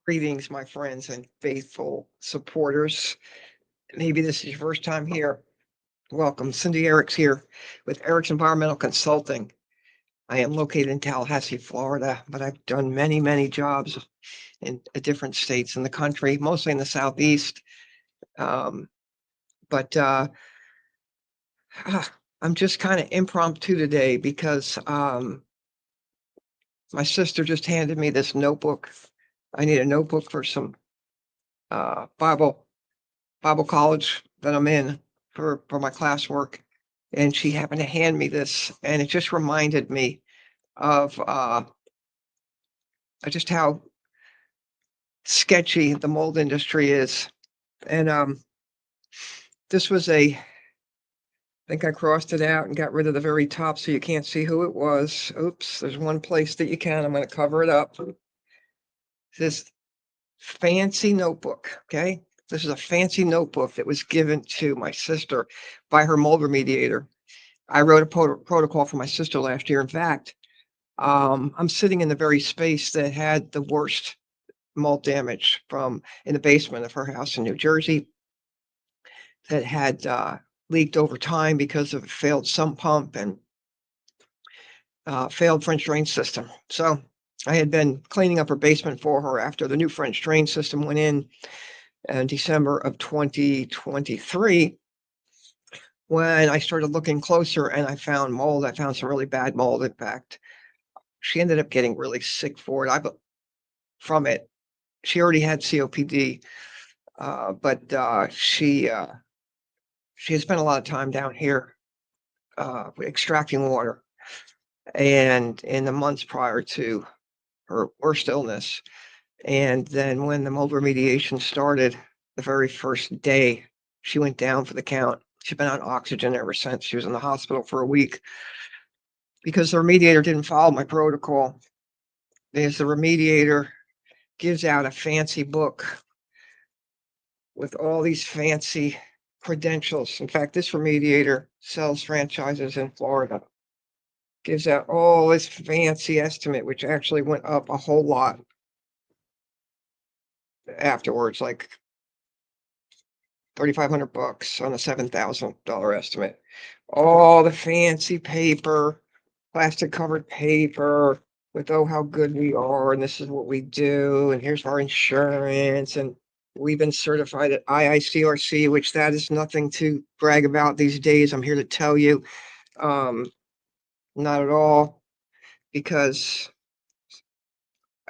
Greetings, my friends and faithful supporters. Maybe this is your first time here. Welcome. Cindy Eriks here with Eriks Environmental Consulting. I am located in Tallahassee, Florida, but I've done many, many jobs in different states in the country, mostly in the Southeast. But I'm just kind of impromptu today because my sister just handed me this notebook. I need a notebook for some Bible college that I'm in for my classwork. And she happened to hand me this, and it just reminded me of just how sketchy the mold industry is. And this was I think I crossed it out and got rid of the very top so you can't see who it was. Oops, there's one place that you can. I'm going to cover it up. This fancy notebook, okay? This is a fancy notebook that was given to my sister by her mold remediator. I wrote a protocol for my sister last year. In fact, I'm sitting in the very space that had the worst mold damage in the basement of her house in New Jersey that had leaked over time because of a failed sump pump and failed French drain system. So I had been cleaning up her basement for her after the new French drain system went in December of 2023. When I started looking closer and I found mold, I found some really bad mold. In fact, she ended up getting really sick from it. She already had COPD, but she had spent a lot of time down here extracting water. And in the months prior to her worst illness, and then when the mold remediation started, the very first day, she went down for the count. She's been on oxygen ever since. She was in the hospital for a week because the remediator didn't follow my protocol. Because the remediator gives out a fancy book with all these fancy credentials. In fact, this remediator sells franchises in Florida. Gives out all this fancy estimate, which actually went up a whole lot afterwards, like $3,500 on a $7,000 estimate. All the fancy paper, plastic covered paper with, oh, how good we are, and this is what we do, and here's our insurance, and we've been certified at IICRC, which that is nothing to brag about these days. I'm here to tell you, not at all, because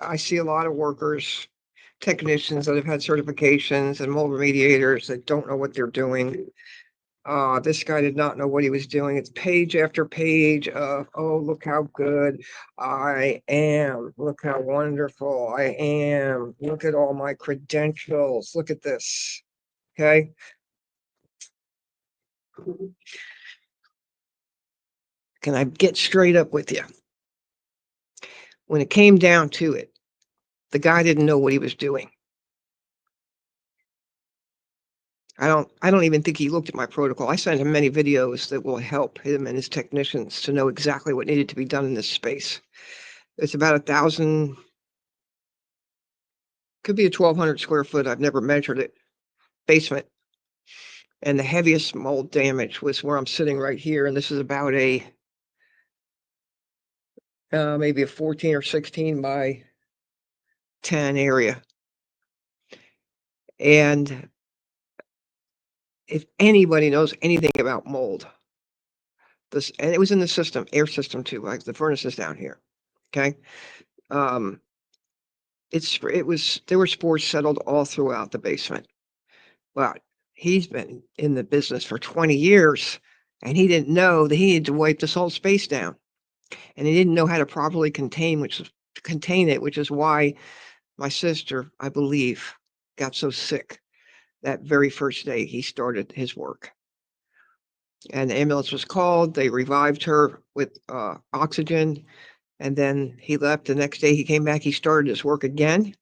I see a lot of workers, technicians that have had certifications and mold remediators that don't know what they're doing. This guy did not know what he was doing. It's page after page of, oh, look how good I am. Look how wonderful I am. Look at all my credentials. Look at this. Okay. Can I get straight up with you? When it came down to it, the guy didn't know what he was doing. I don't even think he looked at my protocol. I sent him many videos that will help him and his technicians to know exactly what needed to be done in this space. It's about 1,000, could be a 1,200 square foot. I've never measured it. Basement. And the heaviest mold damage was where I'm sitting right here. And this is about maybe a 14 or 16 by 10 area. And if anybody knows anything about mold, and it was in the system, air system too, like the furnace is down here. Okay. There were spores settled all throughout the basement. But he's been in the business for 20 years, and he didn't know that he needed to wipe this whole space down. And he didn't know how to properly contain it, which is why my sister, I believe, got so sick that very first day he started his work. And the ambulance was called. They revived her with oxygen. And then he left. The next day he came back. He started his work again.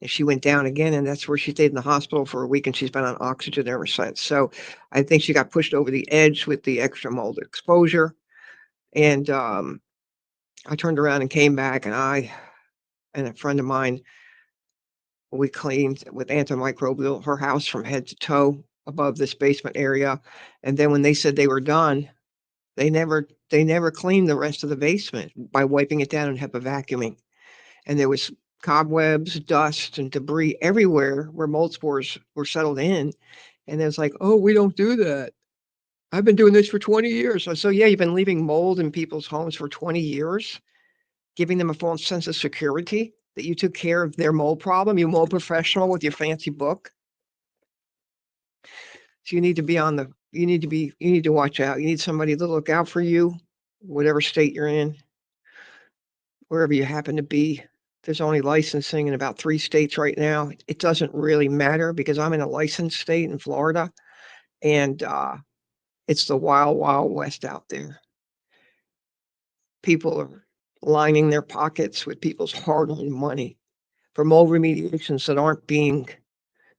And she went down again, and that's where she stayed in the hospital for a week, and she's been on oxygen ever since. So I think she got pushed over the edge with the extra mold exposure. And I turned around and came back, and I and a friend of mine We cleaned with antimicrobial her house from head to toe above this basement area, and then when they said they were done, they never cleaned the rest of the basement by wiping it down and HEPA vacuuming. And there was cobwebs, dust, and debris everywhere where mold spores were settled in. And it was like, "Oh, we don't do that. I've been doing this for 20 years." So, yeah, you've been leaving mold in people's homes for 20 years, giving them a false sense of security that you took care of their mold problem, you mold professional with your fancy book. So you need to watch out. You need somebody to look out for you, whatever state you're in, wherever you happen to be. There's only licensing in about 3 states right now. It doesn't really matter because I'm in a licensed state in Florida, and, it's the wild, wild west out there. People are lining their pockets with people's hard-earned money for mold remediations that aren't being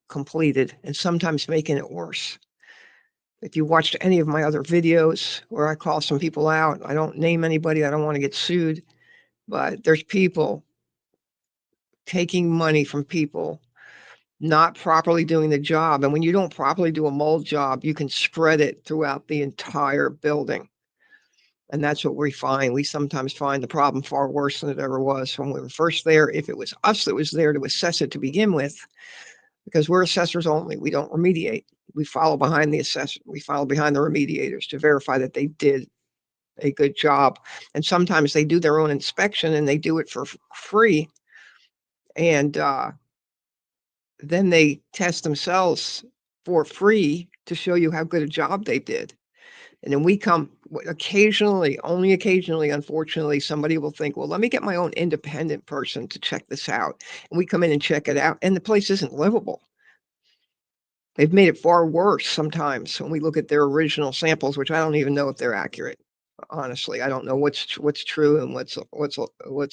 completed and sometimes making it worse. If you watched any of my other videos where I call some people out, I don't name anybody, I don't wanna get sued, but there's people taking money from people, not properly doing the job, and when you don't properly do a mold job, you can spread it throughout the entire building, and that's what we find. We sometimes find the problem far worse than it ever was when we were first there, if it was us that was there to assess it to begin with, because we're assessors only, we don't remediate. We follow behind the remediators to verify that they did a good job, and sometimes they do their own inspection, and they do it for free, and, then they test themselves for free to show you how good a job they did. And then we come occasionally, only occasionally, unfortunately, somebody will think, well, let me get my own independent person to check this out. And we come in and check it out, and the place isn't livable. They've made it far worse sometimes when we look at their original samples, which I don't even know if they're accurate. Honestly, I don't know what's true and what's a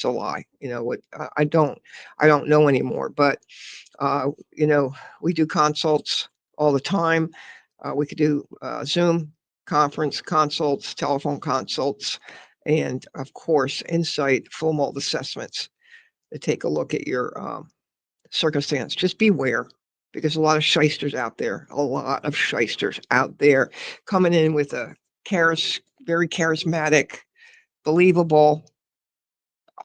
lie. You know what? I don't know anymore. But you know, we do consults all the time. We could do Zoom conference consults, telephone consults, and of course, Insight full mold assessments to take a look at your circumstance. Just beware because a lot of shysters out there, a lot of shysters out there coming in with a very charismatic, believable,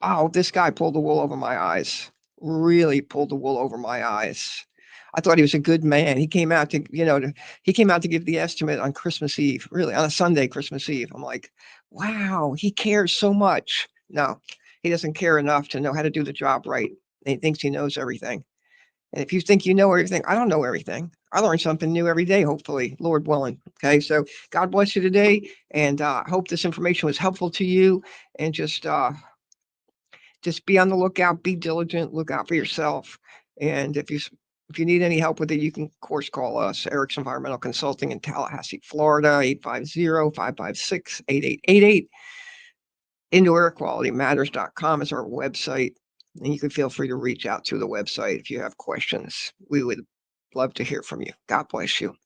"Oh, this guy pulled the wool over my eyes, really pulled the wool over my eyes. I thought he was a good man. He came out to give the estimate on Christmas Eve, really, on a Sunday, Christmas Eve." I'm like, "Wow, he cares so much." No, he doesn't care enough to know how to do the job right. He thinks he knows everything. And if you think you know everything, I don't know everything. I learn something new every day, hopefully, Lord willing. Okay, so God bless you today, and I hope this information was helpful to you. And just be on the lookout, be diligent, look out for yourself. And if you need any help with it, you can of course call us, Eric's Environmental Consulting in Tallahassee, Florida, 850-556-8888. IndoorAirQualityMatters.com is our website, and you can feel free to reach out through the website if you have questions. We would love to hear from you. God bless you.